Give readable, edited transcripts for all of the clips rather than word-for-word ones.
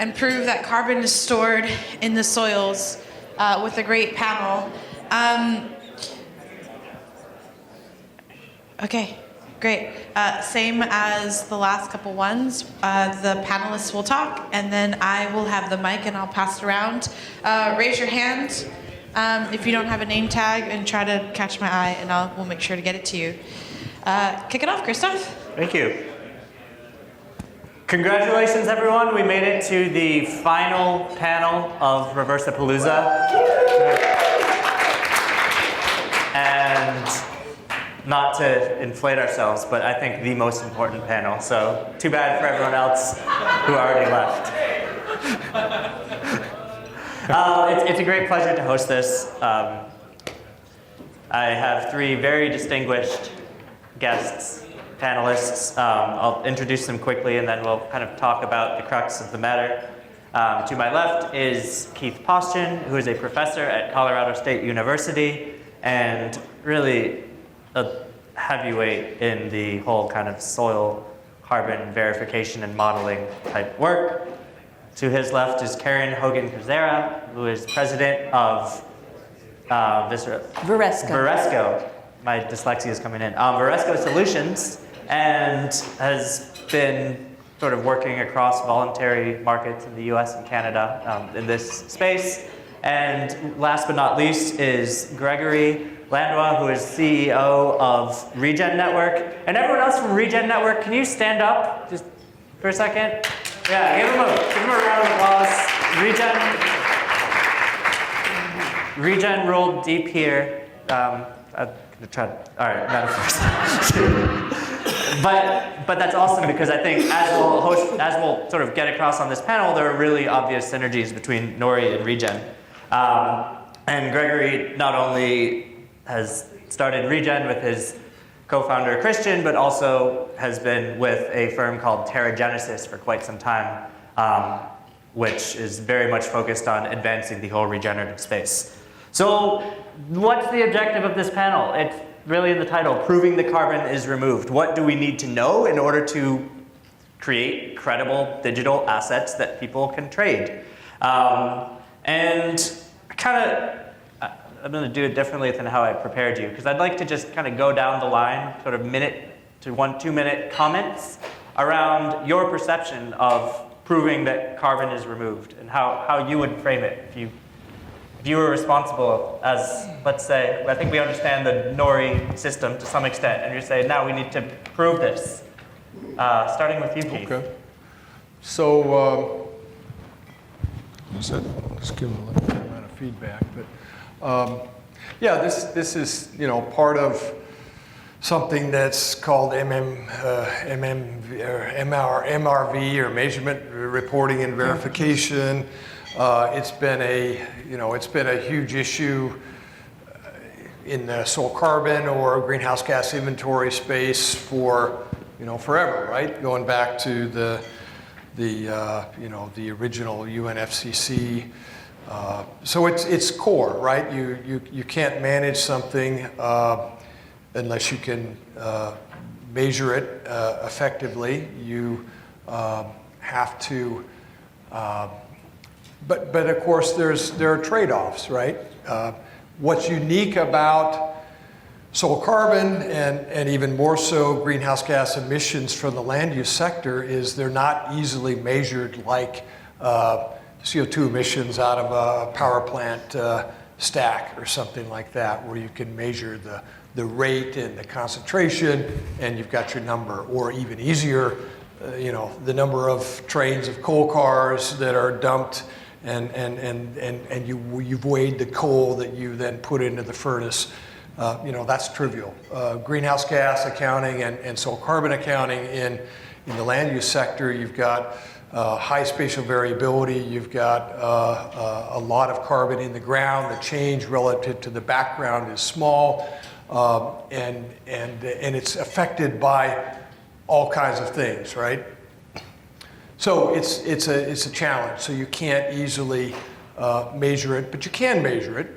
and prove that carbon is stored in the soils with a great panel. Okay, great. Same as the last couple ones, the panelists will talk, and then I will have the mic and I'll pass it around. Raise your hand if you don't have a name tag and try to catch my eye, and we'll make sure to get it to you. Kick it off, Christophe. Thank you. Congratulations, everyone. We made it to the final panel of Reversapalooza. And not to inflate ourselves, but I think the most important panel. So too bad for everyone else who already left. It's a great pleasure to host this. I have three very distinguished guests, panelists. I'll introduce them quickly and then we'll kind of talk about the crux of the matter. To my left is Keith Paustian, who is a professor at Colorado State University and really a heavyweight in the whole kind of soil carbon verification and modeling type work. To his left is Haugen-Kozyra, who is president of Viresco. My dyslexia is coming in. Viresco Solutions, and has been sort of working across voluntary markets in the US and Canada in this space. And last but not least is Gregory, Landua, who is CEO of Regen Network. And everyone else from Regen Network, can you stand up just for a second? Yeah, give him a round of applause. Regen rolled deep here. I'm gonna try to, all right, metaphors. But that's awesome because I think as we'll sort of get across on this panel, there are really obvious synergies between Nori and Regen. And Gregory not only has started Regen with his co-founder Christian, but also has been with a firm called Terra for quite some time, which is very much focused on advancing the whole regenerative space. So what's the objective of this panel? It's really in the title, Proving the Carbon is Removed. What do we need to know in order to create credible digital assets that people can trade? And I'm going to do it differently than how I prepared you, because I'd like to just kind of go down the line, sort of minute to 2 minute comments around your perception of proving that carbon is removed and how you would frame it if you were responsible as, let's say, I think we understand the Nori system to some extent, and you're saying now we need to prove this. Starting with you, Keith. Okay. So, let's give them a little amount of feedback, but yeah, this is part of something that's called MRV or measurement, reporting and verification. It's been a huge issue in the soil carbon or greenhouse gas inventory space for forever, right? Going back to the original UNFCCC. So it's core, right? You can't manage something unless you can measure it effectively. You have to, but of course there are trade-offs, right? What's unique about soil carbon and even more so greenhouse gas emissions from the land use sector is they're not easily measured like CO2 emissions out of a power plant stack or something like that, where you can measure the rate and the concentration and you've got your number. Or even easier, the number of trains of coal cars that are dumped and you've weighed the coal that you then put into the furnace. That's trivial. Greenhouse gas accounting and soil carbon accounting in the land use sector, you've got high spatial variability, you've got a lot of carbon in the ground. The change relative to the background is small, and it's affected by all kinds of things, right? So it's a challenge. So you can't easily measure it, but you can measure it,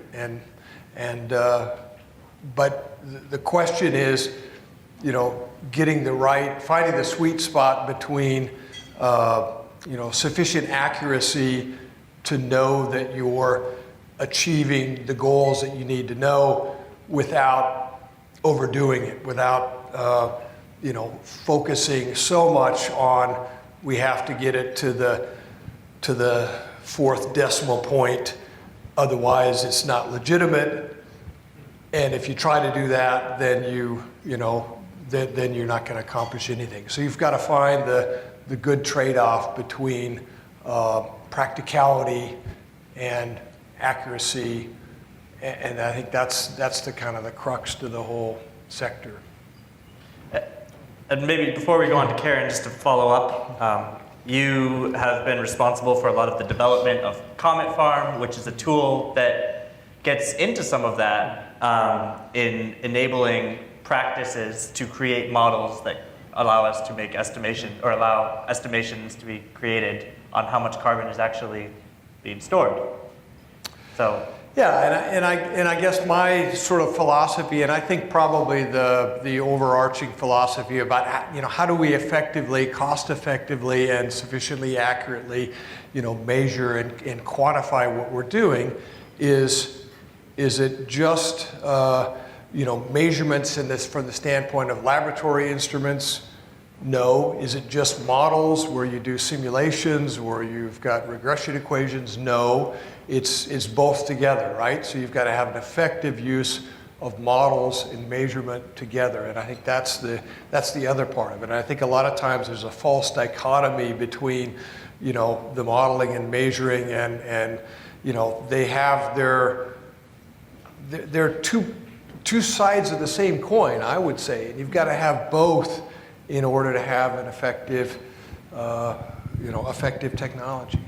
but the question is, finding the sweet spot between sufficient accuracy to know that you're achieving the goals that you need to know without overdoing it, without focusing so much on we have to get it to the fourth decimal point, otherwise it's not legitimate. And if you try to do that, then then you're not going to accomplish anything. So you've got to find the good trade-off between practicality and accuracy, and I think that's the kind of the crux to the whole sector. And maybe before we go on to Karen, just to follow up, you have been responsible for a lot of the development of Comet Farm, which is a tool that gets into some of that in enabling practices to create models that allow us to make allow estimations to be created on how much carbon is actually being stored. So yeah, and I guess my sort of philosophy, and I think probably the overarching philosophy about how do we effectively, cost effectively, and sufficiently accurately, measure and quantify what we're doing, is it just measurements in this from the standpoint of laboratory instruments? No. Is it just models where you do simulations, where you've got regression equations? No. It's both together, right? So you've got to have an effective use of models and measurement together, and I think that's the other part of it. And I think a lot of times there's a false dichotomy between the modeling and measuring, and they have they're two sides of the same coin, I would say, and you've got to have both in order to have an effective effective technology.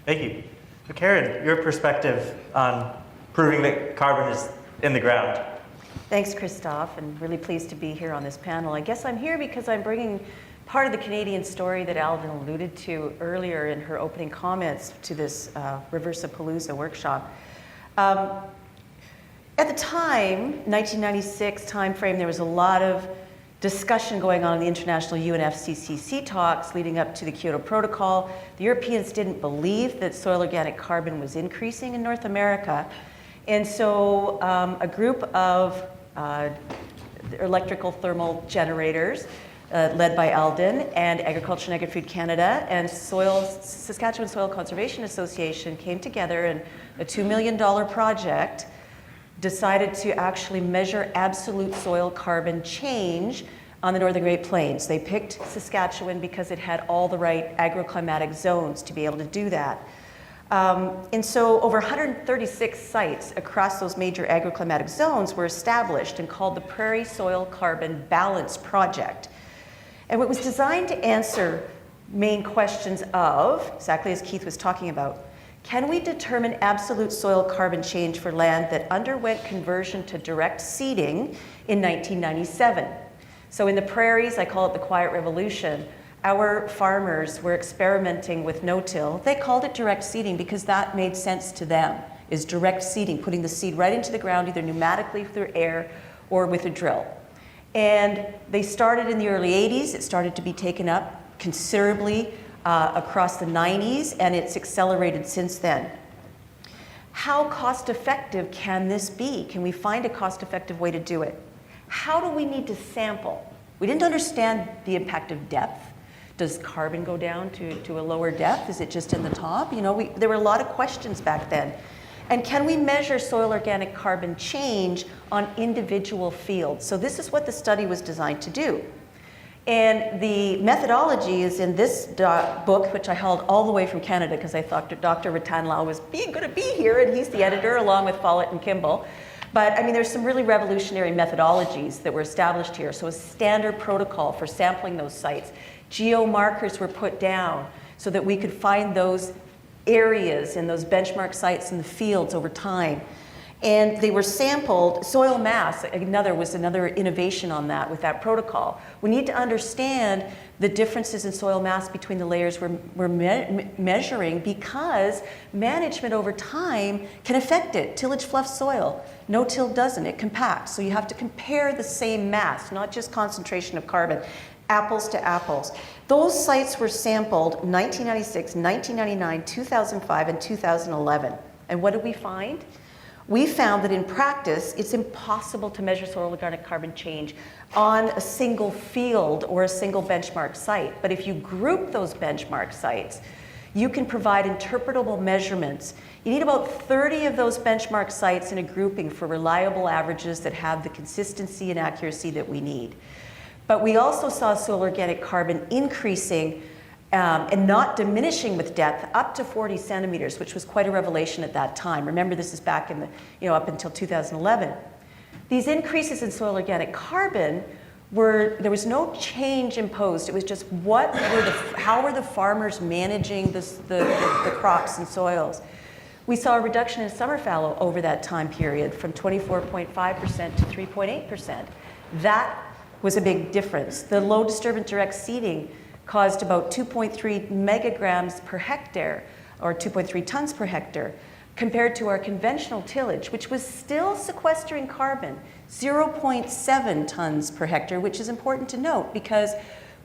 thank you. So Karen, your perspective on proving that carbon is in the ground. Thanks, Christophe, and really pleased to be here on this panel. I guess I'm here because I'm bringing part of the Canadian story that Alden alluded to earlier in her opening comments to this Reversapalooza workshop. At the time, 1996 timeframe, there was a lot of discussion going on in the international UNFCCC talks leading up to the Kyoto Protocol. The Europeans didn't believe that soil organic carbon was increasing in North America. And so a group of electrical thermal generators led by Alden and Agriculture and Agri-Food Canada and Saskatchewan Soil Conservation Association came together, and a $2 million project decided to actually measure absolute soil carbon change on the Northern Great Plains. They picked Saskatchewan because it had all the right agroclimatic zones to be able to do that. And so over 136 sites across those major agroclimatic zones were established and called the Prairie Soil Carbon Balance Project. And it was designed to answer main questions of, exactly as Keith was talking about, can we determine absolute soil carbon change for land that underwent conversion to direct seeding in 1997? So in the prairies, I call it the quiet revolution, our farmers were experimenting with no-till. They called it direct seeding because that made sense to them, is direct seeding, putting the seed right into the ground, either pneumatically through air or with a drill. And they started in the early 80s. It started to be taken up considerably across the 90s, and it's accelerated since then. How cost-effective can this be? Can we find a cost-effective way to do it? How do we need to sample? We didn't understand the impact of depth. Does carbon go down to a lower depth? Is it just in the top? There were a lot of questions back then. And can we measure soil organic carbon change on individual fields? So this is what the study was designed to do. And the methodology is in this book, which I held all the way from Canada because I thought Dr. Ratanlal was going to be here, and he's the editor along with Follett and Kimball. But I mean, there's some really revolutionary methodologies that were established here. So a standard protocol for sampling those sites. Geomarkers were put down so that we could find those areas and those benchmark sites in the fields over time. And they were sampled. Soil mass was another innovation on that with that protocol. We need to understand the differences in soil mass between the layers we're measuring, because management over time can affect it. Tillage fluffs soil. No-till doesn't. It compacts. So you have to compare the same mass, not just concentration of carbon. apples to apples. Those sites were sampled 1996, 1999, 2005, and 2011. And what did we find? We found that in practice, it's impossible to measure soil organic carbon change on a single field or a single benchmark site. But if you group those benchmark sites, you can provide interpretable measurements. You need about 30 of those benchmark sites in a grouping for reliable averages that have the consistency and accuracy that we need. But we also saw soil organic carbon increasing and not diminishing with depth up to 40 centimeters, which was quite a revelation at that time. Remember, this is back in the, up until 2011. These increases in soil organic carbon there was no change imposed. It was just how were the farmers managing the crops and soils. We saw a reduction in summer fallow over that time period from 24.5% to 3.8%. That was a big difference. The low disturbance direct seeding caused about 2.3 megagrams per hectare, or 2.3 tons per hectare, compared to our conventional tillage, which was still sequestering carbon, 0.7 tons per hectare, which is important to note because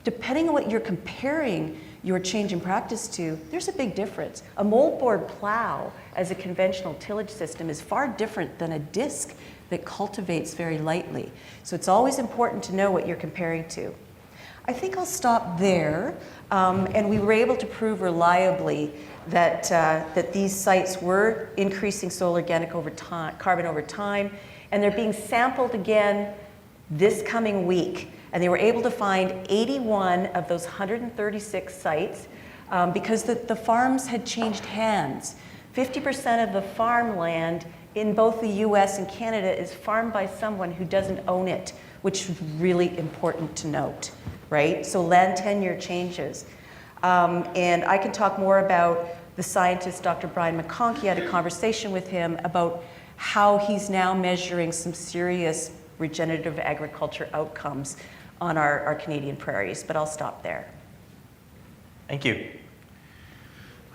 depending on what you're comparing your change in practice to, there's a big difference. A moldboard plow as a conventional tillage system is far different than a disc that cultivates very lightly. So it's always important to know what you're comparing to. I think I'll stop there, and we were able to prove reliably that these sites were increasing soil organic carbon over time, and they're being sampled again this coming week. And they were able to find 81 of those 136 sites because the farms had changed hands. 50% of the farmland in both the US and Canada is farmed by someone who doesn't own it, which is really important to note, right? So land tenure changes. And I can talk more about the scientist, Dr. Brian McConkey. I had a conversation with him about how he's now measuring some serious regenerative agriculture outcomes on our Canadian prairies, but I'll stop there. Thank you.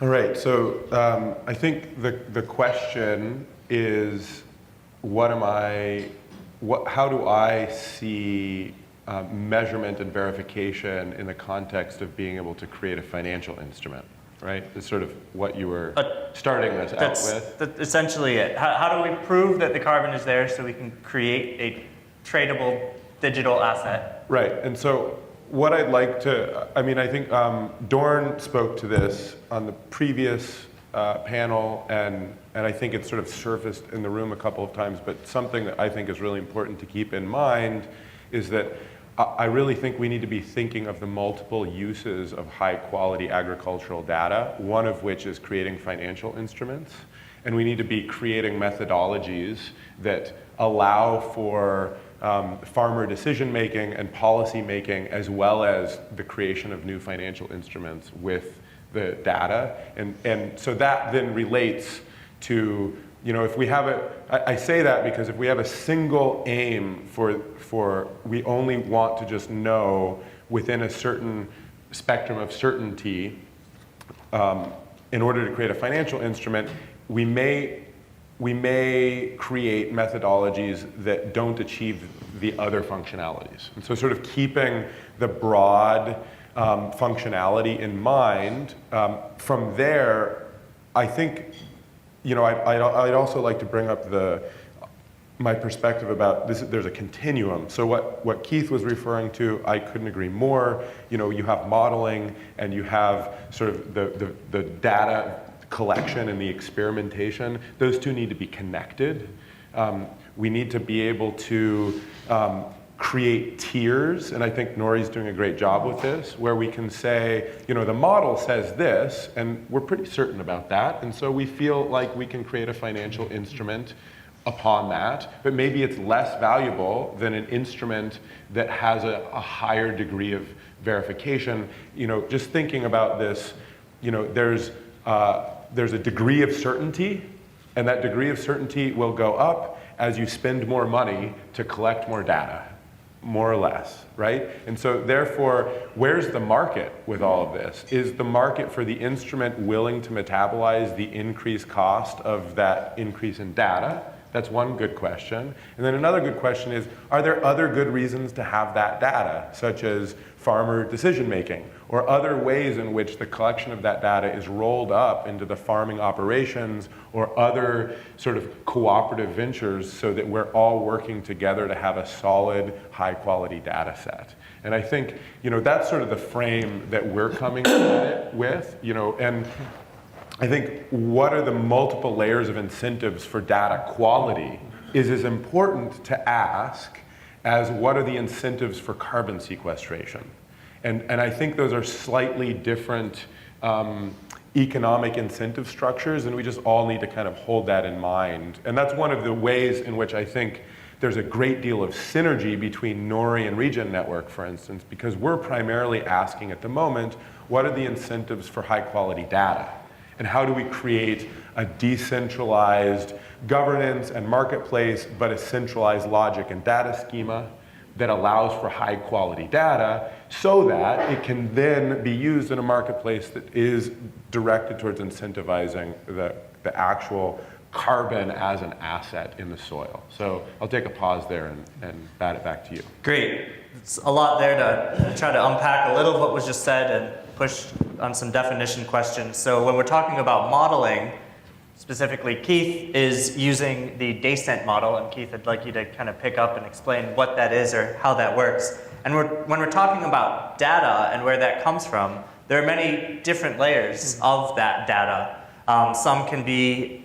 All right, so I think the question is, how do I see measurement and verification in the context of being able to create a financial instrument, right? It's sort of what you were starting this out with. That's essentially it. How do we prove that the carbon is there so we can create a tradable digital asset? Right, and so what I'd like to, I think Dorn spoke to this on the previous panel, and I think it's sort of surfaced in the room a couple of times, but something that I think is really important to keep in mind is that I really think we need to be thinking of the multiple uses of high quality agricultural data, one of which is creating financial instruments. And we need to be creating methodologies that allow for farmer decision making and policy making, as well as the creation of new financial instruments with the data. And so that then relates to, if we have I say that because if we have a single aim for we only want to just know within a certain spectrum of certainty in order to create a financial instrument, we may create methodologies that don't achieve the other functionalities. And so sort of keeping the broad functionality in mind, from there, I think, I'd also like to bring up my perspective about this. There's a continuum. So what Keith was referring to, I couldn't agree more. You have modeling and you have sort of the data collection and the experimentation. Those two need to be connected. We need to be able to create tiers, and I think Nori's doing a great job with this, where we can say, the model says this, and we're pretty certain about that, and so we feel like we can create a financial instrument upon that, but maybe it's less valuable than an instrument that has a higher degree of verification. Just thinking about this, there's a degree of certainty, and that degree of certainty will go up as you spend more money to collect more data, more or less, right? And so therefore, where's the market with all of this? Is the market for the instrument willing to metabolize the increased cost of that increase in data That's one good question. And then another good question is, are there other good reasons to have that data, such as farmer decision making, or other ways in which the collection of that data is rolled up into the farming operations or other sort of cooperative ventures so that we're all working together to have a solid, high quality data set. And I think, that's sort of the frame that we're coming at it with, and I think what are the multiple layers of incentives for data quality is as important to ask as what are the incentives for carbon sequestration. And I think those are slightly different economic incentive structures, and we just all need to kind of hold that in mind. And that's one of the ways in which I think there's a great deal of synergy between Nori and Regen Network, for instance, because we're primarily asking at the moment, what are the incentives for high quality data? And how do we create a decentralized governance and marketplace, but a centralized logic and data schema that allows for high quality data so that it can then be used in a marketplace that is directed towards incentivizing the actual carbon as an asset in the soil. So I'll take a pause there and bat it back to you. Great. It's a lot there to try to unpack a little of what was just said and push on some definition questions. So when we're talking about modeling, specifically Keith is using the descent model, and Keith, I'd like you to kind of pick up and explain what that is or how that works. And when we're talking about data and where that comes from, there are many different layers of that data. Some can be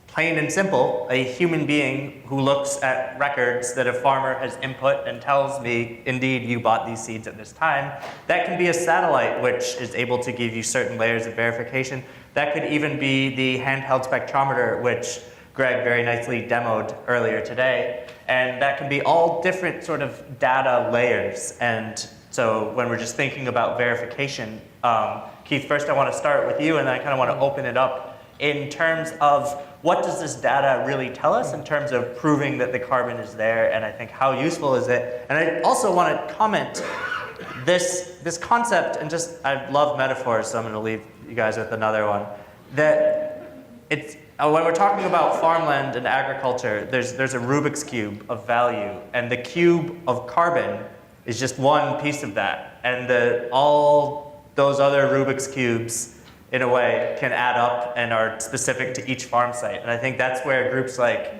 plain and simple, a human being who looks at records that a farmer has input and tells me, indeed, you bought these seeds at this time. That can be a satellite, which is able to give you certain layers of verification. That could even be the handheld spectrometer, which Greg very nicely demoed earlier today. And that can be all different sort of data layers. And so when we're just thinking about verification, Keith, first I want to start with you, and then I kind of want to open it up in terms of what does this data really tell us in terms of proving that the carbon is there, and I think how useful is it? And I also want to comment this concept, and just, I love metaphors, so I'm going to leave you guys with another one, that it's, when we're talking about farmland and agriculture, there's a Rubik's Cube of value, and the cube of carbon is just one piece of that, and all those other Rubik's Cubes in a way, can add up and are specific to each farm site. And I think that's where groups like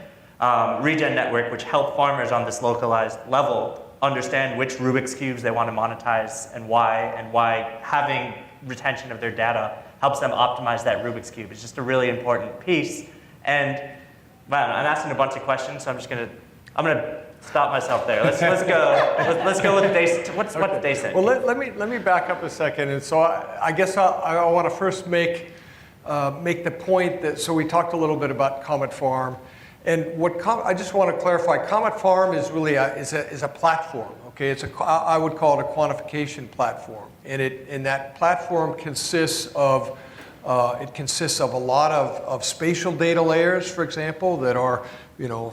Regen Network, which help farmers on this localized level, understand which Rubik's Cubes they want to monetize and why having retention of their data helps them optimize that Rubik's Cube. It's just a really important piece. And man, I'm asking a bunch of questions, so I'm gonna stop myself there. Let's go with Descent. What's Descent? Well, let me back up a second. And so I guess I want to first make the point that, so we talked a little bit about Comet Farm, and I just want to clarify. Comet Farm is really is a platform. Okay, I would call it a quantification platform, and that platform consists of a lot of spatial data layers, for example, that are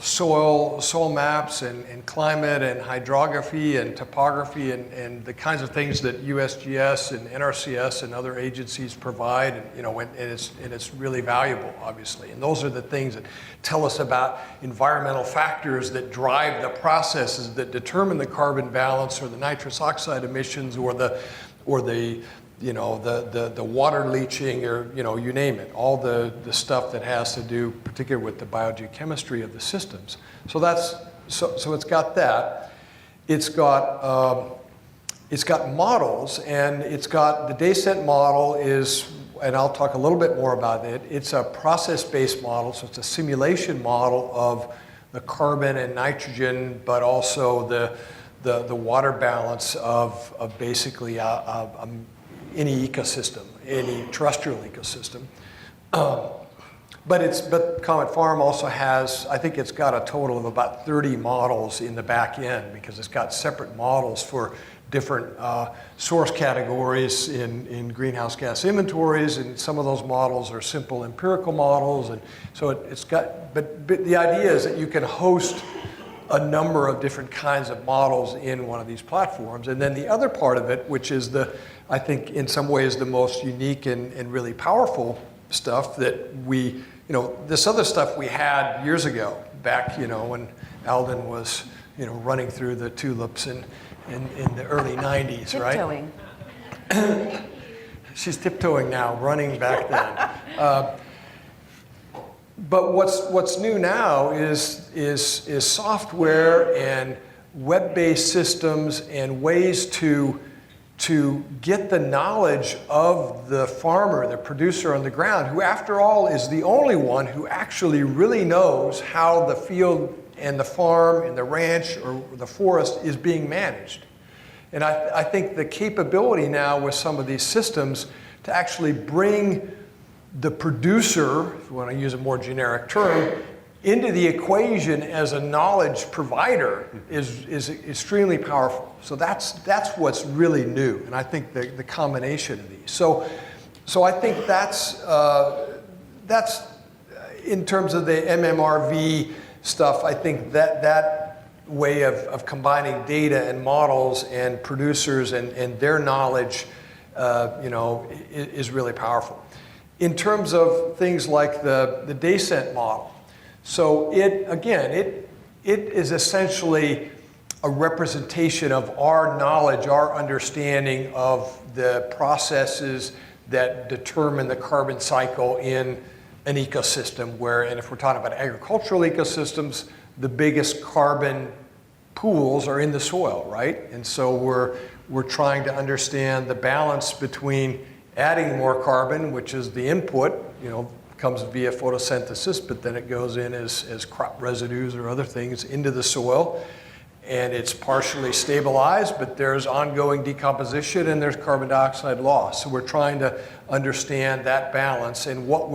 soil maps and climate and hydrography and topography and the kinds of things that USGS and NRCS and other agencies provide, and it's really valuable, obviously. And those are the things that tell us about environmental factors that drive the processes that determine the carbon balance or the nitrous oxide emissions or the water leaching, or you name it, all the stuff that has to do particularly with the biogeochemistry of the systems. So it's got that. It's got models, and it's got the Descent model is, and I'll talk a little bit more about it. It's a process-based model, so it's a simulation model of the carbon and nitrogen, but also the water balance of basically any ecosystem, any terrestrial ecosystem. But Comet Farm also has, I think it's got a total of about 30 models in the back end, because it's got separate models for different source categories in greenhouse gas inventories, and some of those models are simple empirical models, and so it's got, but the idea is that you can host a number of different kinds of models in one of these platforms. And then the other part of it, which is I think in some ways the most unique and really powerful, stuff that we, this other stuff we had years ago, back, when Alden was, running through the tulips in the early 90s, right? Tiptoeing. She's tiptoeing now, running back then. But what's new now is software and web-based systems and ways to get the knowledge of the farmer, the producer on the ground, who after all is the only one who actually really knows how the field and the farm and the ranch or the forest is being managed. And I think the capability now with some of these systems to actually bring the producer, if you want to use a more generic term, into the equation as a knowledge provider is extremely powerful. So that's what's really new, and I think the combination of these. So I think that's in terms of the MMRV stuff. I think that way of combining data and models and producers and their knowledge, is really powerful. In terms of things like the descent model, so it is essentially a representation of our knowledge, our understanding of the processes that determine the carbon cycle in an ecosystem and if we're talking about agricultural ecosystems, the biggest carbon pools are in the soil, right? And so we're trying to understand the balance between adding more carbon, which is the input, comes via photosynthesis, but then it goes in as crop residues or other things into the soil. And it's partially stabilized, but there's ongoing decomposition and there's carbon dioxide loss. So we're trying to understand that balance and what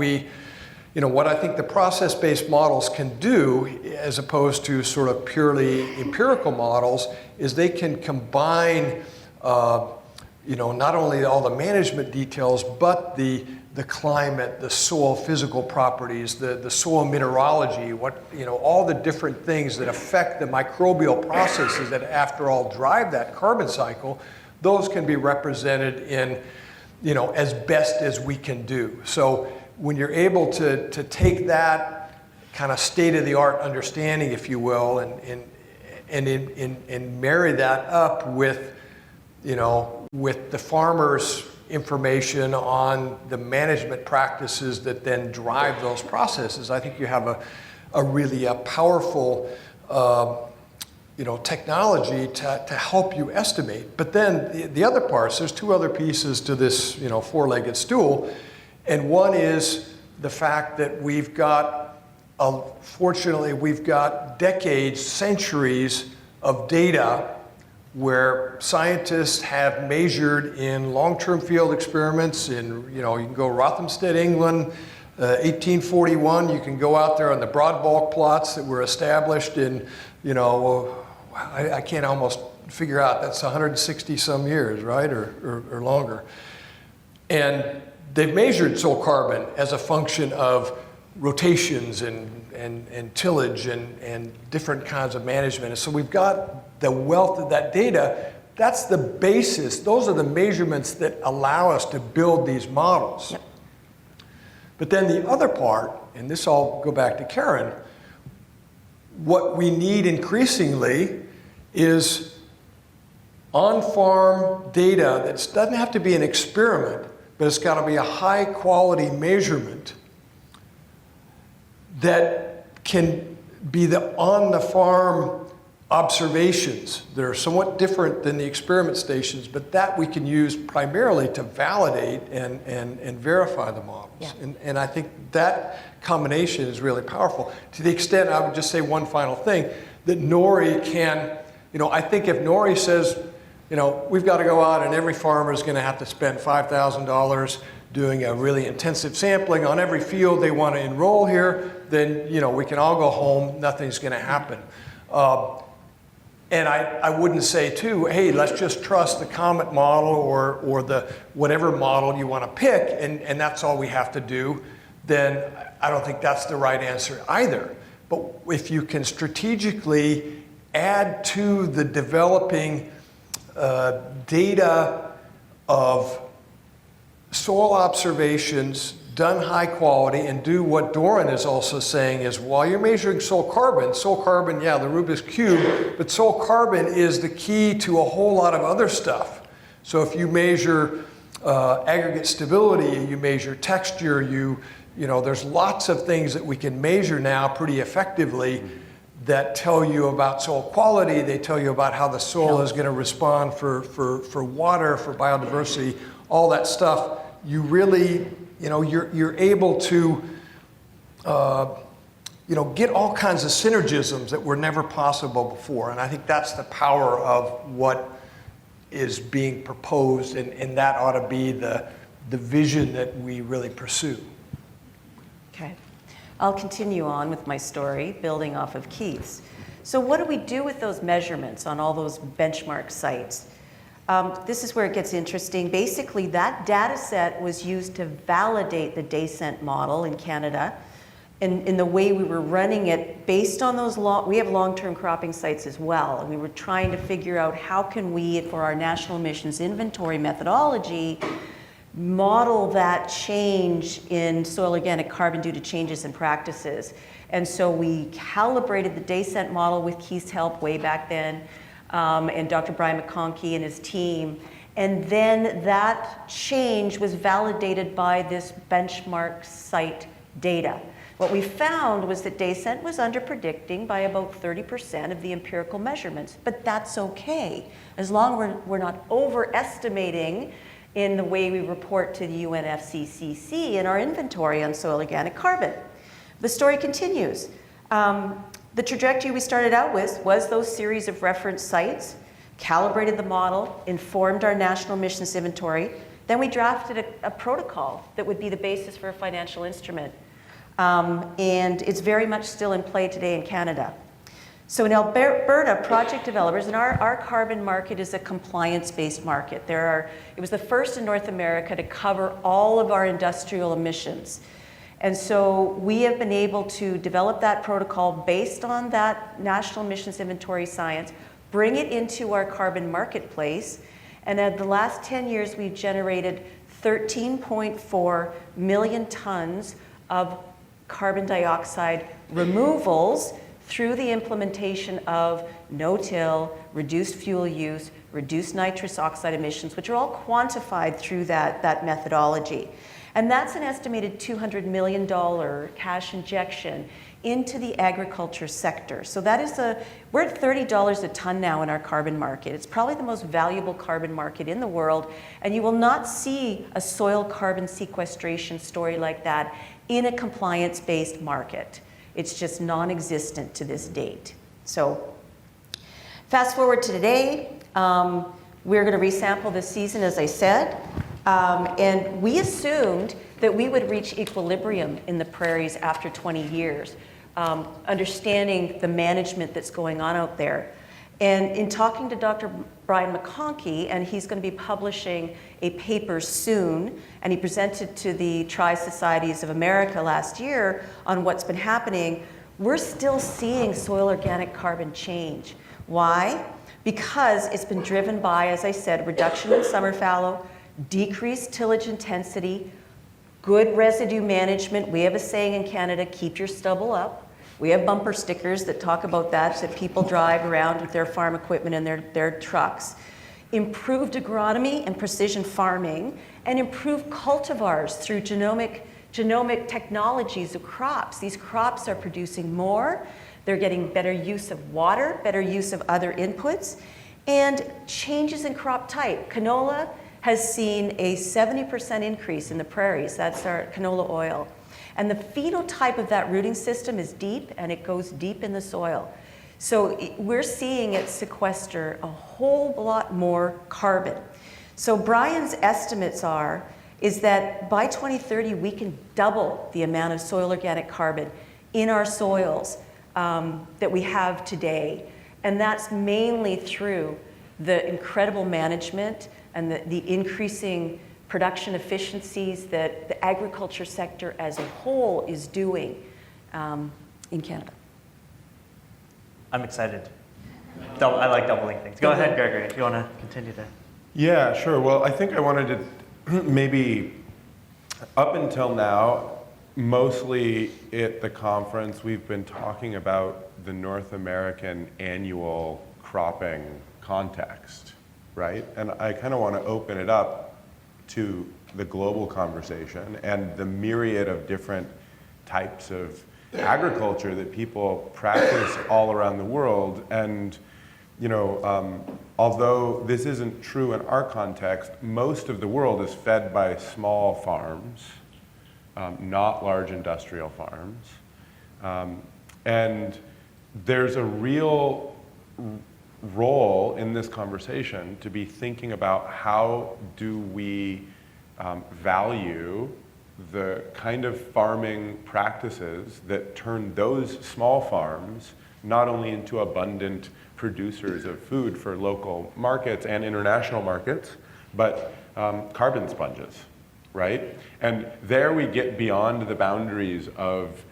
I think the process-based models can do, as opposed to sort of purely empirical models, is they can combine, not only all the management details, but the climate, the soil physical properties, the soil mineralogy, all the different things that affect the microbial processes that, after all, drive that carbon cycle. Those can be represented in, as best as we can do. So when you're able to take that kind of state-of-the-art understanding, if you will, and marry that up with, with the farmer's information on the management practices that then drive those processes, I think you have a really powerful technology to help you estimate. But then the other parts, there's two other pieces to this four-legged stool. And one is the fact that fortunately, we've got decades, centuries of data where scientists have measured in long-term field experiments you can go Rothamsted, England, 1841, you can go out there on the broad bulk plots that were established in, I can't almost figure out, that's 160 some years, right, or longer. And they've measured soil carbon as a function of rotations and tillage and different kinds of management. And so we've got the wealth of that data. That's the basis. Those are the measurements that allow us to build these models. Yep. But then the other part, and this I'll go back to Karen, what we need increasingly is on-farm data that doesn't have to be an experiment, but it's got to be a high-quality measurement that can be the on-the-farm observations that are somewhat different than the experiment stations, but that we can use primarily to validate and verify the models. Yeah. And I think that combination is really powerful. To the extent, I would just say one final thing, that Nori can, I think if Nori says, we've got to go out and every farmer is going to have to spend $5,000 doing a really intensive sampling on every field they want to enroll here, then we can all go home, nothing's going to happen. And I wouldn't say too, hey, let's just trust the Comet model or the whatever model you want to pick, and that's all we have to do. Then I don't think that's the right answer either. But if you can strategically add to the developing data of soil observations, done high quality and do what Doran is also saying is while you're measuring soil carbon, yeah, the Rubik's Cube, but soil carbon is the key to a whole lot of other stuff. So if you measure aggregate stability, you measure texture, you know, there's lots of things that we can measure now pretty effectively that tell you about soil quality, they tell you about how the soil is going to respond for water, for biodiversity, all that stuff. You really, you know, you're able to, you know, get all kinds of synergisms that were never possible before. And I think that's the power of what is being proposed, and that ought to be the vision that we really pursue. Okay. I'll continue on with my story, building off of Keith's. So what do we do with those measurements on all those benchmark sites? This is where it gets interesting. Basically, that data set was used to validate the Descent model in Canada. In the way we were running it, based on those we have long-term cropping sites as well, and we were trying to figure out how can we, for our national emissions inventory methodology, model that change in soil organic carbon due to changes in practices. And so we calibrated the Descent model with Keith's help way back then, and Dr. Brian McConkey and his team. And then that change was validated by this benchmark site data. What we found was that Descent was under-predicting by about 30% of the empirical measurements, but that's okay, as long as we're not overestimating in the way we report to the UNFCCC in our inventory on soil organic carbon. The story continues. The trajectory we started out with was those series of reference sites, calibrated the model, informed our national emissions inventory, then we drafted a protocol that would be the basis for a financial instrument. And it's very much still in play today in Canada. So in Alberta, project developers, and our carbon market is a compliance-based market. It was the first in North America to cover all of our industrial emissions. And so we have been able to develop that protocol based on that national emissions inventory science, bring it into our carbon marketplace, and in the last 10 years, we've generated 13.4 million tons of carbon dioxide removals through the implementation of no-till, reduced fuel use, reduced nitrous oxide emissions, which are all quantified through that methodology. And that's an estimated $200 million cash injection into the agriculture sector. So that is we're at $30 a ton now in our carbon market. It's probably the most valuable carbon market in the world, and you will not see a soil carbon sequestration story like that in a compliance-based market. It's just non-existent to this date. So fast forward to today, we're going to resample this season, as I said, and we assumed that we would reach equilibrium in the prairies after 20 years, understanding the management that's going on out there. And in talking to Dr. Brian McConkey, and he's going to be publishing a paper soon, and he presented to the Tri-Societies of America last year on what's been happening, we're still seeing soil organic carbon change. Why? Because it's been driven by, as I said, reduction in summer fallow, decreased tillage intensity, good residue management. We have a saying in Canada, keep your stubble up. We have bumper stickers that talk about that people drive around with their farm equipment and their trucks. Improved agronomy and precision farming, and improved cultivars through genomic technologies of crops. These crops are producing more, they're getting better use of water, better use of other inputs, and changes in crop type. Canola has seen a 70% increase in the prairies. That's our canola oil. And the phenotype of that rooting system is deep, and it goes deep in the soil. So we're seeing it sequester a whole lot more carbon. So Brian's estimates is that by 2030, we can double the amount of soil organic carbon in our soils that we have today. And that's mainly through the incredible management and the increasing production efficiencies that the agriculture sector as a whole is doing in Canada. I'm excited. I like doubling things. Go ahead, Gregory, if you want to continue to. Yeah, sure. Well, I think I wanted to maybe up until now, mostly at the conference, we've been talking about the North American annual cropping context, right? And I kind of want to open it up to the global conversation and the myriad of different types of agriculture that people practice all around the world. And, you know, although this isn't true in our context, most of the world is fed by small farms, not large industrial farms. And there's a real role in this conversation to be thinking about how do we value the kind of farming practices that turn those small farms not only into abundant producers of food for local markets and international markets, but carbon sponges, right? And there we get beyond the boundaries of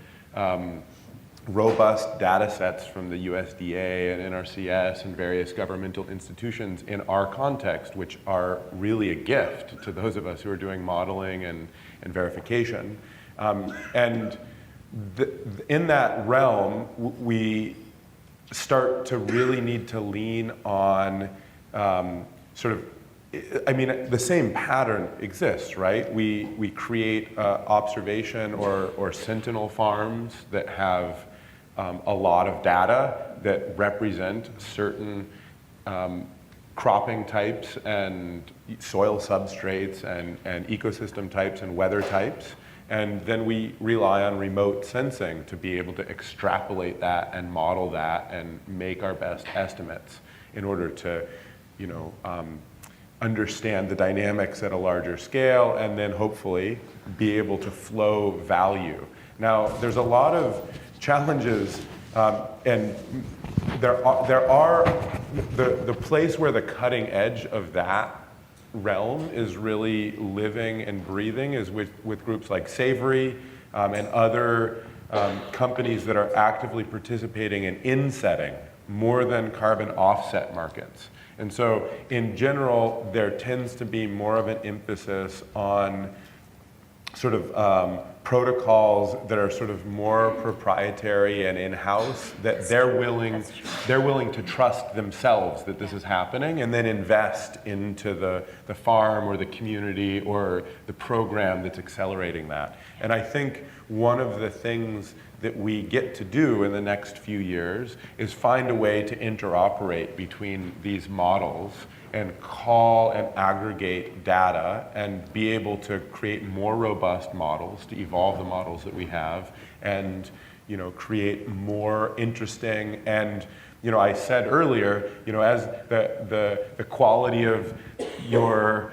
robust data sets from the USDA and NRCS and various governmental institutions in our context, which are really a gift to those of us who are doing modeling and verification. And in that realm, we start to really need to lean on the same pattern exists, right? We create observation or sentinel farms that have a lot of data that represent certain cropping types and soil substrates and ecosystem types and weather types. And then we rely on remote sensing to be able to extrapolate that and model that and make our best estimates in order to, understand the dynamics at a larger scale and then hopefully be able to flow value. Now, there's a lot of challenges and there are the place where the cutting edge of that realm is really living and breathing is with groups like Savory and other companies that are actively participating in insetting more than carbon offset markets. And so in general, there tends to be more of an emphasis on sort of protocols that are sort of more proprietary and in-house, that they're willing to trust themselves that this is happening and then invest into the farm or the community or the program that's accelerating that. And I think one of the things that we get to do in the next few years is find a way to interoperate between these models and call and aggregate data and be able to create more robust models, to evolve the models that we have and create more interesting and I said earlier, as the quality of your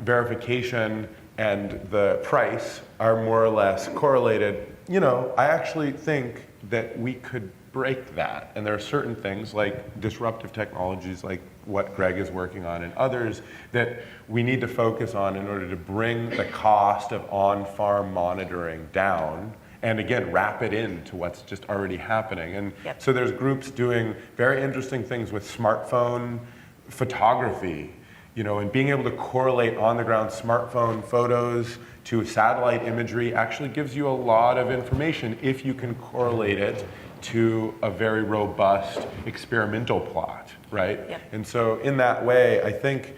verification and the price are more or less correlated, I actually think that we could break that. And there are certain things like disruptive technologies like what Greg is working on and others that we need to focus on in order to bring the cost of on-farm monitoring down and again, wrap it into what's just already happening. And so there's groups doing very interesting things with smartphone photography, and being able to correlate on-the-ground smartphone photos to satellite imagery actually gives you a lot of information if you can correlate it to a very robust experimental plot, right? Yep. And so in that way, I think,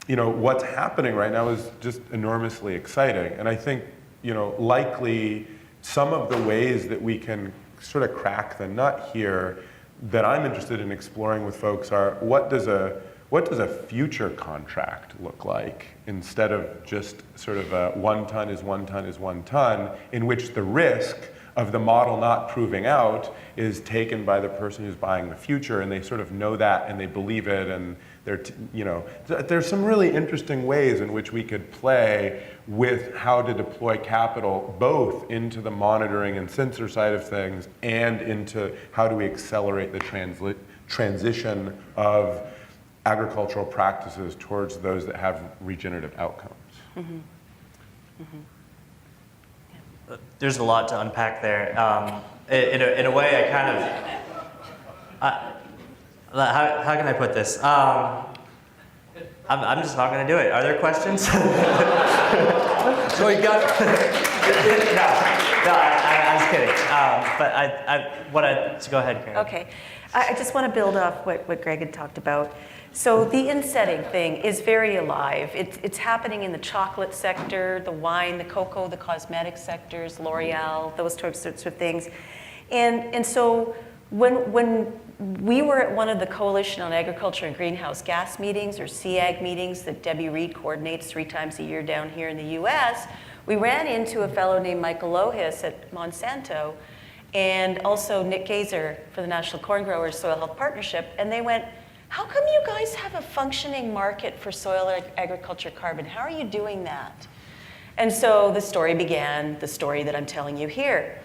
what's happening right now is just enormously exciting. And I think, likely some of the ways that we can sort of crack the nut here that I'm interested in exploring with folks are what does a future contract look like instead of just sort of a 1 ton is 1 ton is 1 ton, in which the risk of the model not proving out is taken by the person who's buying the future, and they sort of know that and they believe it, and there's some really interesting ways in which we could play with how to deploy capital both into the monitoring and sensor side of things and into how do we accelerate the transition of agricultural practices towards those that have regenerative outcomes. Mm-hmm. Mm-hmm. There's a lot to unpack there. In a way, I kind of, how can I put this? I'm just not going to do it. Are there questions? So you got, I was kidding. But go ahead, Greg. Okay. I just want to build off what Greg had talked about. So the in-setting thing is very alive. It's happening in the chocolate sector, the wine, the cocoa, the cosmetic sectors, L'Oreal, those sorts of things. And so when we were at one of the Coalition on Agriculture and Greenhouse Gas meetings, or CAG meetings, that Debbie Reed coordinates 3 times a year down here in the US, we ran into a fellow named Michael Lohis at Monsanto, and also Nick Gazer for the National Corn Growers Soil Health Partnership, and they went, how come you guys have a functioning market for soil agriculture carbon? How are you doing that? And so the story began, the story that I'm telling you here.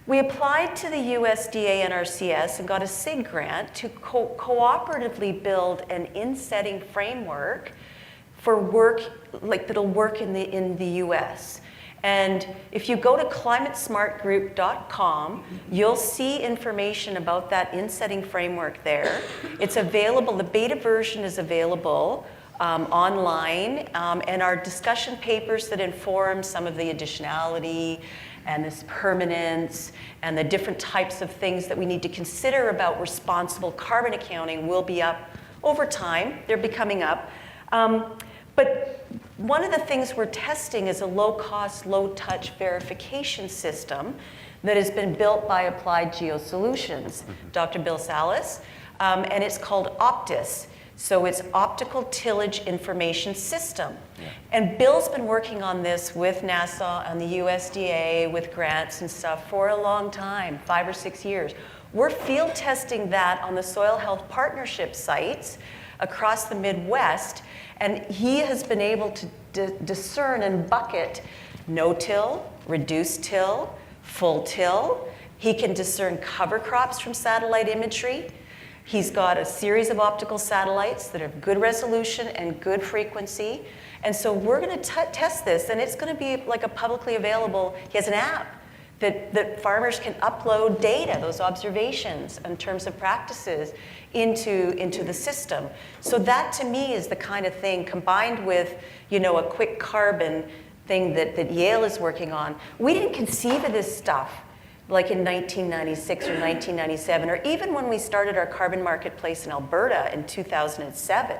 We applied to the USDA NRCS and got a SIG grant to cooperatively build an in-setting framework for work that'll work in the US. And if you go to climatesmartgroup.com, you'll see information about that in-setting framework there. It's available, the beta version is available online, and our discussion papers that inform some of the additionality and this permanence and the different types of things that we need to consider about responsible carbon accounting will be up over time. They're becoming up. But one of the things we're testing is a low-cost, low-touch verification system that has been built by Applied Geosolutions, Dr. Bill Salas, and it's called OPTIS. So it's Optical Tillage Information System. Yeah. And Bill's been working on this with NASA and the USDA with grants and stuff for a long time, 5 or 6 years. We're field testing that on the Soil Health Partnership sites across the Midwest, and he has been able to discern and bucket no-till, reduced till, full till. He can discern cover crops from satellite imagery. He's got a series of optical satellites that have good resolution and good frequency. And so we're going to test this, and it's going to be like a publicly available, he has an app that farmers can upload data, those observations in terms of practices into the system. So that to me is the kind of thing combined with, a quick carbon thing that Yale is working on. We didn't conceive of this stuff like in 1996 or 1997, or even when we started our carbon marketplace in Alberta in 2007.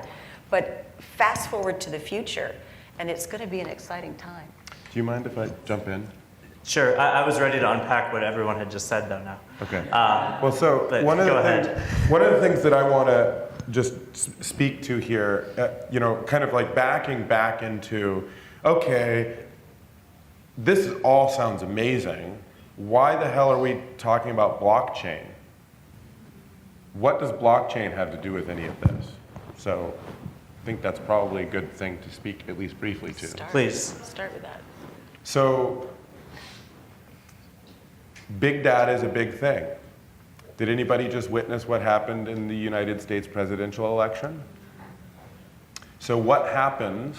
But fast forward to the future, and it's going to be an exciting time. Do you mind if I jump in? Sure. I was ready to unpack what everyone had just said, though, now. Okay. One of the things that I want to just speak to here, kind of like backing back into, okay, this all sounds amazing. Why the hell are we talking about blockchain? What does blockchain have to do with any of this? So I think that's probably a good thing to speak at least briefly to. Please. Start with that. So big data is a big thing. Did anybody just witness what happened in the United States presidential election? So what happens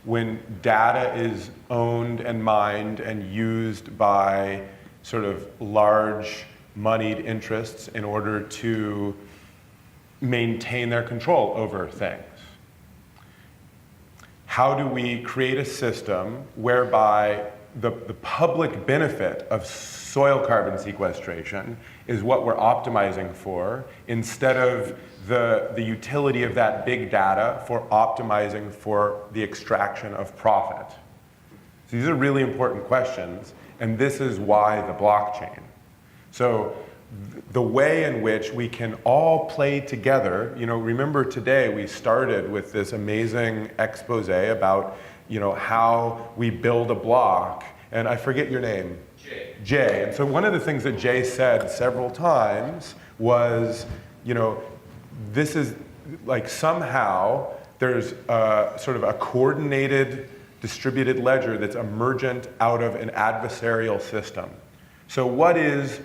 when data is owned and mined and used by sort of large moneyed interests in order to maintain their control over things? How do we create a system whereby the public benefit of soil carbon sequestration is what we're optimizing for, instead of the utility of that big data for optimizing for the extraction of profit? So these are really important questions, and this is why the blockchain. So the way in which we can all play together, remember today we started with this amazing expose about, how we build a block, and I forget your name. Jay. And so one of the things that Jay said several times was, this is like somehow there's sort of a coordinated distributed ledger that's emergent out of an adversarial system. So what is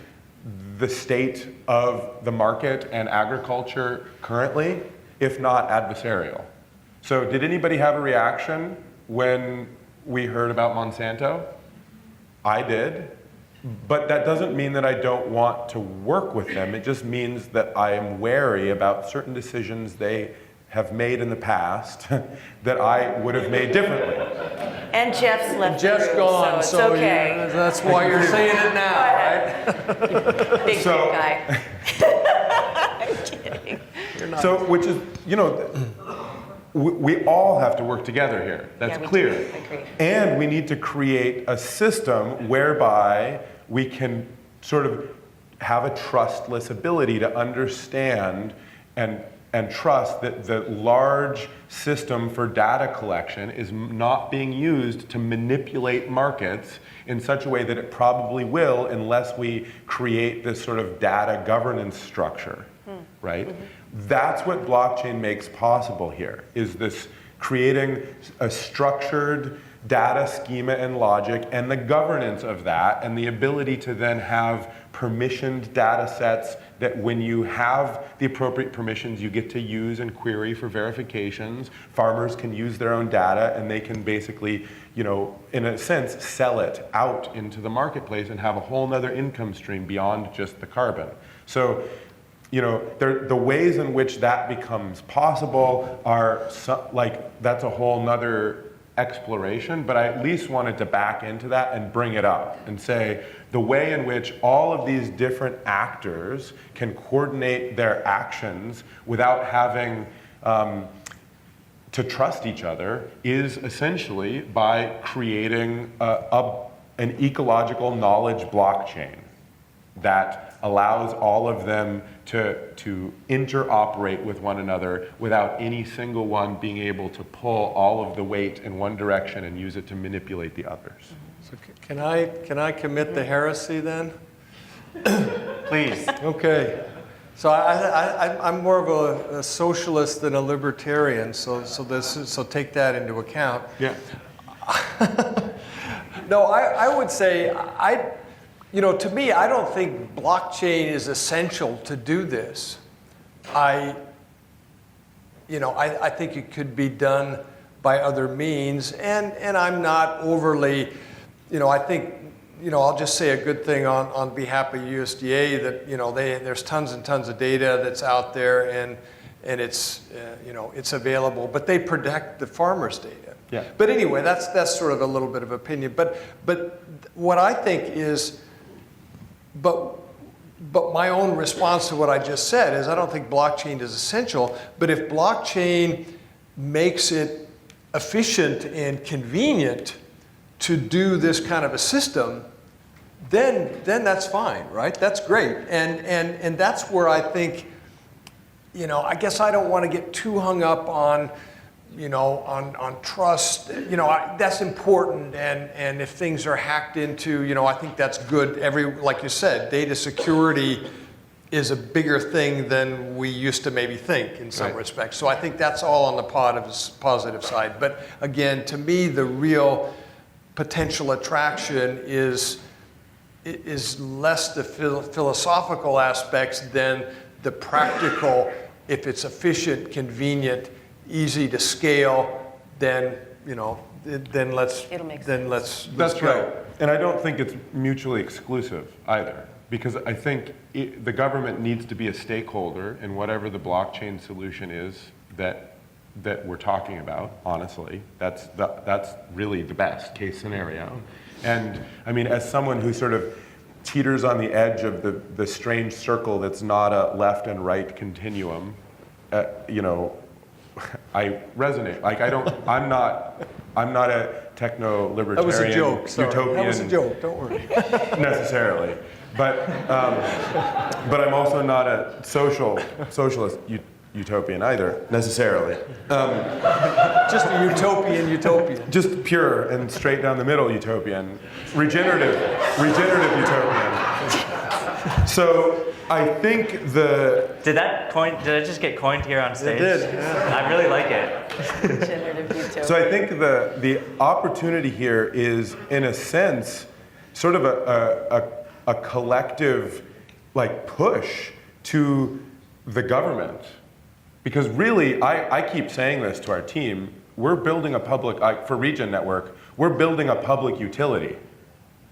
the state of the market and agriculture currently, if not adversarial? So did anybody have a reaction when we heard about Monsanto? I did. But that doesn't mean that I don't want to work with them. It just means that I am wary about certain decisions they have made in the past that I would have made differently. And Jeff's left Jeff's the room, gone, so so it's okay. that's why you're saying it now, right? Big So- guy. I'm kidding. So, which is, we all have to work together here. That's Yeah, we clear. do. Agree. And we need to create a system whereby we can sort of have a trustless ability to understand and trust that the large system for data collection is not being used to manipulate markets in such a way that it probably will unless we create this sort of data governance structure, right? That's what blockchain makes possible here, is this creating a structured data schema and logic and the governance of that and the ability to then have permissioned data sets that when you have the appropriate permissions you get to use and query for verifications. Farmers can use their own data and they can basically, in a sense, sell it out into the marketplace and have a whole nother income stream beyond just the carbon. So, the ways in which that becomes possible are that's a whole nother exploration, but I at least wanted to back into that and bring it up and say the way in which all of these different actors can coordinate their actions without having to trust each other is essentially by creating an ecological knowledge blockchain that allows all of them to interoperate with one another without any single one being able to pull all of the weight in one direction and use it to manipulate the others. So can I commit the heresy then? Please. Okay. So I'm more of a socialist than a libertarian. So take that into account. Yeah. No, I would say to me, I don't think blockchain is essential to do this. I think it could be done by other means, and I'm not overly, I think, I'll just say a good thing on behalf of USDA that, there's tons and tons of data that's out there, and it's, it's available, but they protect the farmers' data. Yeah. But anyway, that's sort of a little bit of opinion. But what I think is, but my own response to what I just said is I don't think blockchain is essential, but if blockchain makes it efficient and convenient to do this kind of a system, then that's fine, right? That's great. And that's where I think, I guess I don't want to get too hung up on, on trust. That's important, and if things are hacked into, I think that's good. Like you said, data security is a bigger thing than we used to maybe think in some respects. So I think that's all on the positive side. But again, to me, the real potential attraction is less the philosophical aspects than the practical. If it's efficient, convenient, easy to scale, then let's It'll make That's right. And I don't think it's mutually exclusive either, because I think the government needs to be a stakeholder in whatever the blockchain solution is that we're talking about. Honestly, that's really the best case scenario. And I mean, as someone who sort of teeters on the edge of the strange circle that's not a left and right continuum, I resonate. Like I'm not a techno-libertarian. That was a joke. Sorry. Utopian. That was a joke. Don't worry. Necessarily, but I'm also not a socialist utopian either necessarily. Just a utopian. Just pure and straight down the middle utopian, regenerative utopian. So I think Did I just get coined here on stage? It did, yeah. I really like it. Generative utopia. So I think the opportunity here is, in a sense, sort of a collective push to the government. Because really, I keep saying this to our team, we're building a public, for Regen Network, we're building a public utility.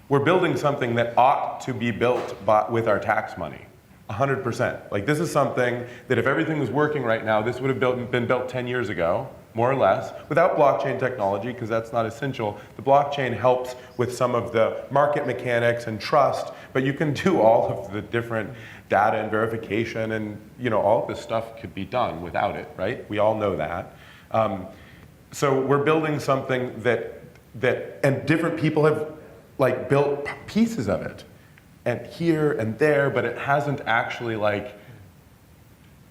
We're building something that ought to be built with our tax money. 100%. Like this is something that if everything was working right now, this would have been built 10 years ago, more or less, without blockchain technology, because that's not essential. The blockchain helps with some of the market mechanics and trust, but you can do all of the different data and verification and all of this stuff could be done without it, right? We all know that. So we're building something that and different people have like built pieces of it, and here and there, but it hasn't actually like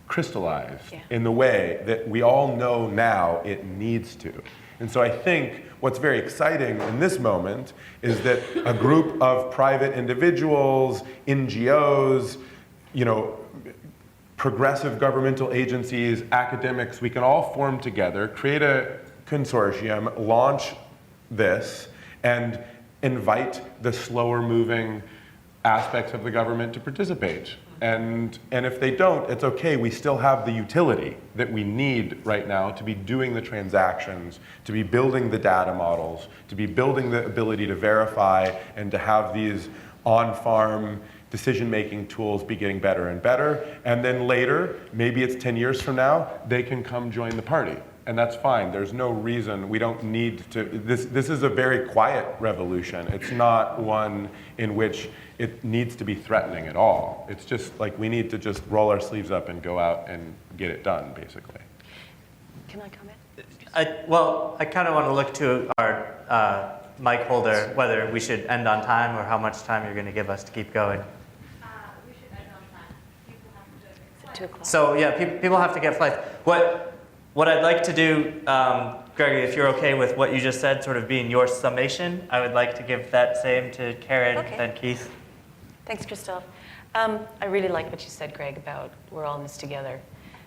crystallized in the way that we all know now it needs to. And so I think what's very exciting in this moment is that a group of private individuals, NGOs, progressive governmental agencies, academics, we can all form together, create a consortium, launch this, and invite the slower moving aspects of the government to participate. And if they don't, it's okay. We still have the utility that we need right now to be doing the transactions, to be building the data models, to be building the ability to verify, and to have these on-farm decision-making tools be getting better and better. And then later, maybe it's 10 years from now, they can come join the party. And that's fine. There's no reason. We don't need to. This is a very quiet revolution. It's not one in which it needs to be threatening at all. It's just like we need to just roll our sleeves up and go out and get it done, basically. Can I comment? I kind of want to look to our mic holder, whether we should end on time or how much time you're going to give us to keep going. We should end on time. People have to go. Is it 2 o'clock? So yeah, people have to get flights. What I'd like to do, Gregory, if you're okay with what you just said, sort of being your summation, I would like to give that same to Karen and Keith. Thanks, Christophe. I really like what you said, Greg, about we're all in this together.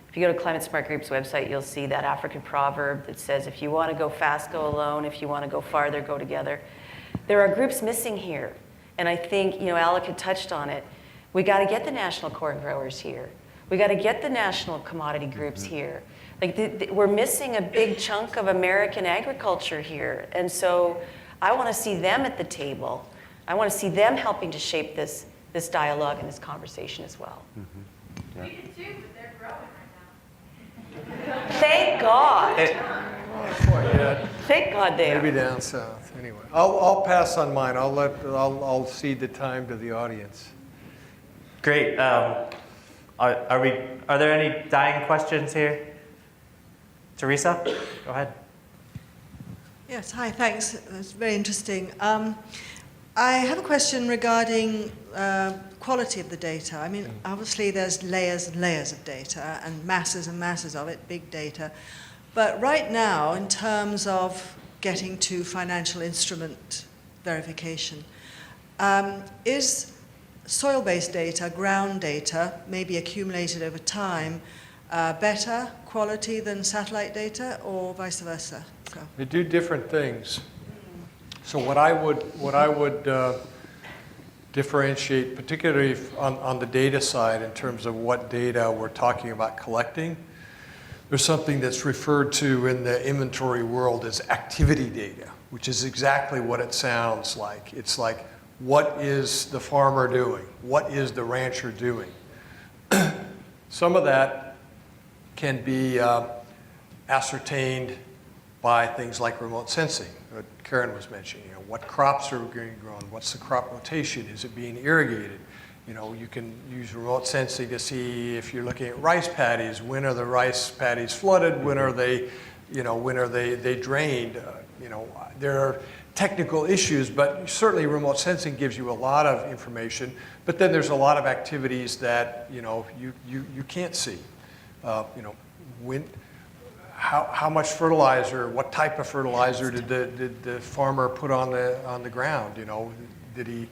If you go to Climate Smart Group's website, you'll see that African proverb that says, if you want to go fast, go alone. If you want to go farther, go together. There are groups missing here. And I think, Alec had touched on it. We got to get the national corn growers here. We got to get the national commodity groups here. Like we're missing a big chunk of American agriculture here. And so I want to see them at the table. I want to see them helping to shape this dialogue and this conversation as well. We do too, but they're growing right now. Thank God. Quite yet. Thank God they are. Maybe down south. Anyway, I'll pass on mine. I'll cede the time to the audience. Great. Are there any dying questions here? Teresa, go ahead. Yes, hi, thanks. That's very interesting. I have a question regarding quality of the data. I mean, obviously there's layers and layers of data and masses of it, big data. But right now, in terms of getting to financial instrument verification, is soil-based data, ground data, maybe accumulated over time, better quality than satellite data, or vice versa? So. They do different things. So what I would differentiate, particularly on the data side, in terms of what data we're talking about collecting, there's something that's referred to in the inventory world as activity data, which is exactly what it sounds like. It's like, what is the farmer doing? What is the rancher doing? Some of that can be ascertained by things like remote sensing, what Karen was mentioning. What crops are being grown? What's the crop rotation? Is it being irrigated? You can use remote sensing to see if you're looking at rice paddies. When are the rice paddies flooded? When are they, when are they drained? There are technical issues, but certainly remote sensing gives you a lot of information. But then there's a lot of activities that you can't see. How much fertilizer, what type of fertilizer did the farmer put on the ground? Did he,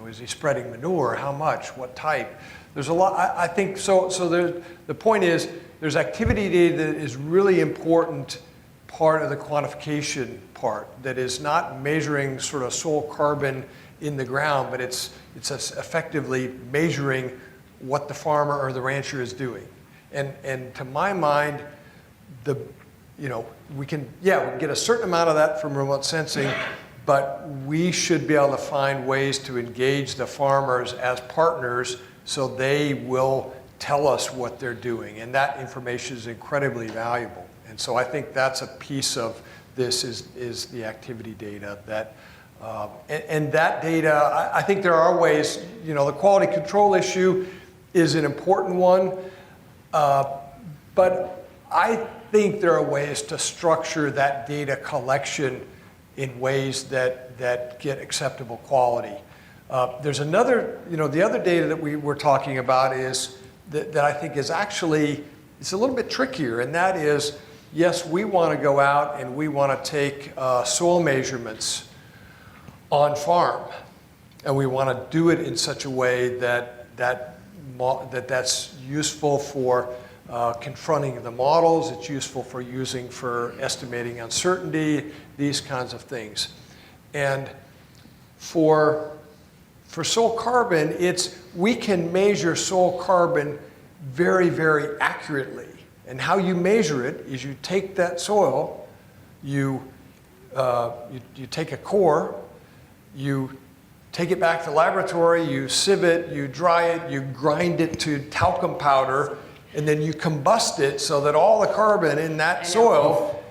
is he spreading manure? How much? What type? There's a lot. I think so. So the point is, there's activity data that is really important part of the quantification part. That is not measuring sort of soil carbon in the ground, but it's effectively measuring what the farmer or the rancher is doing. And to my mind, we can get a certain amount of that from remote sensing, but we should be able to find ways to engage the farmers as partners so they will tell us what they're doing, and that information is incredibly valuable. And so I think that's a piece of this is the activity data that, and that data, I think there are ways, the quality control issue is an important one, but I think there are ways to structure that data collection in ways that get acceptable quality. There's another, the other data that we were talking about is that I think is actually, it's a little bit trickier, and that is, yes, we want to go out and we want to take soil measurements on farm, and we want to do it in such a way that's useful for confronting the models, it's useful for using for estimating uncertainty, these kinds of things. And for soil carbon, we can measure soil carbon very, very accurately. And how you measure it is you take that soil, you take a core, you take it back to the laboratory, you sieve it, you dry it, you grind it to talcum powder, and then you combust it so that all the carbon in that soil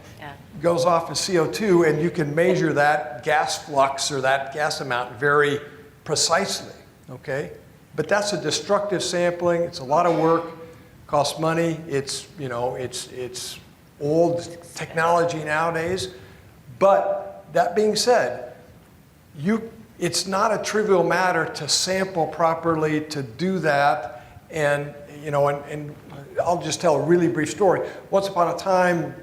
goes off as CO2, and you can measure that gas flux or that gas amount very precisely, okay? But that's a destructive sampling. It's a lot of work, costs money. It's old technology nowadays. But that being said, it's not a trivial matter to sample properly, to do that, and I'll just tell a really brief story. Once upon a time,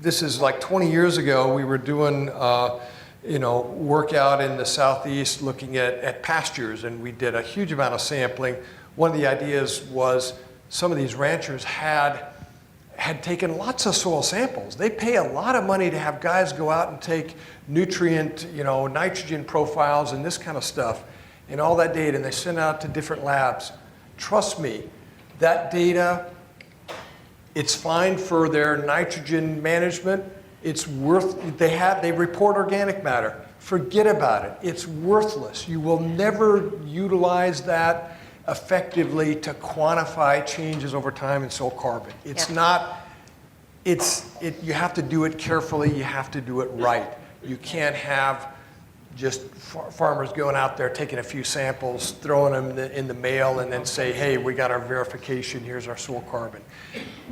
this is like 20 years ago, we were doing work out in the southeast looking at pastures, and we did a huge amount of sampling. One of the ideas was some of these ranchers had taken lots of soil samples. They pay a lot of money to have guys go out and take nutrient, nitrogen profiles and this kind of stuff and all that data, and they send it out to different labs. Trust me, that data, it's fine for their nitrogen management. It's they report organic matter. Forget about it. It's worthless. You will never utilize that effectively to quantify changes over time in soil carbon. It's not, you have to do it carefully. You have to do it right. You can't have just farmers going out there taking a few samples, throwing them in the mail, and then say, hey, we got our verification, here's our soil carbon.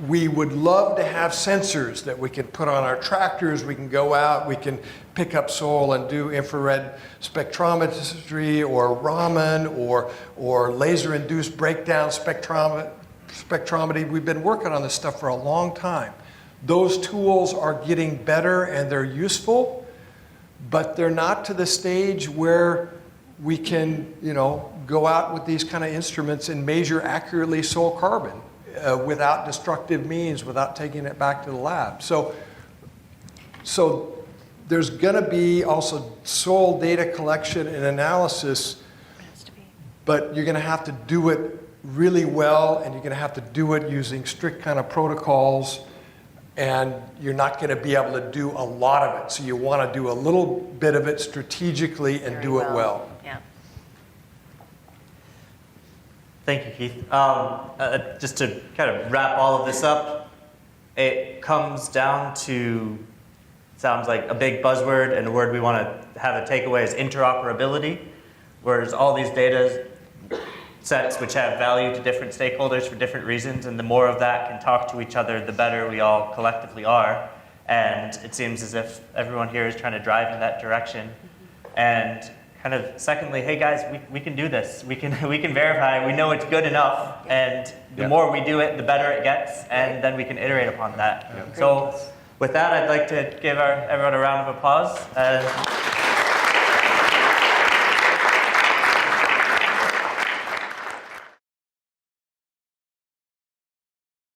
We would love to have sensors that we can put on our tractors. We can go out, we can pick up soil and do infrared spectrometry or Raman or laser-induced breakdown spectrometry. We've been working on this stuff for a long time. Those tools are getting better and they're useful, but they're not to the stage where we can, go out with these kind of instruments and measure accurately soil carbon without destructive means, without taking it back to the lab. So there's going to be also soil data collection and analysis, but you're going to have to do it really well, and you're going to have to do it using strict kind of protocols. And you're not going to be able to do a lot of it. So you want to do a little bit of it strategically and do it well. Yeah. Thank you, Keith. Just to kind of wrap all of this up, it comes down to, sounds like a big buzzword, and a word we want to have a takeaway is interoperability, whereas all these data sets which have value to different stakeholders for different reasons, and the more of that can talk to each other, the better we all collectively are. And it seems as if everyone here is trying to drive in that direction. And kind of secondly, hey guys, we can do this. We can verify. We know it's good enough, and the more we do it, the better it gets, and then we can iterate upon that. So with that, I'd like to give everyone a round of applause.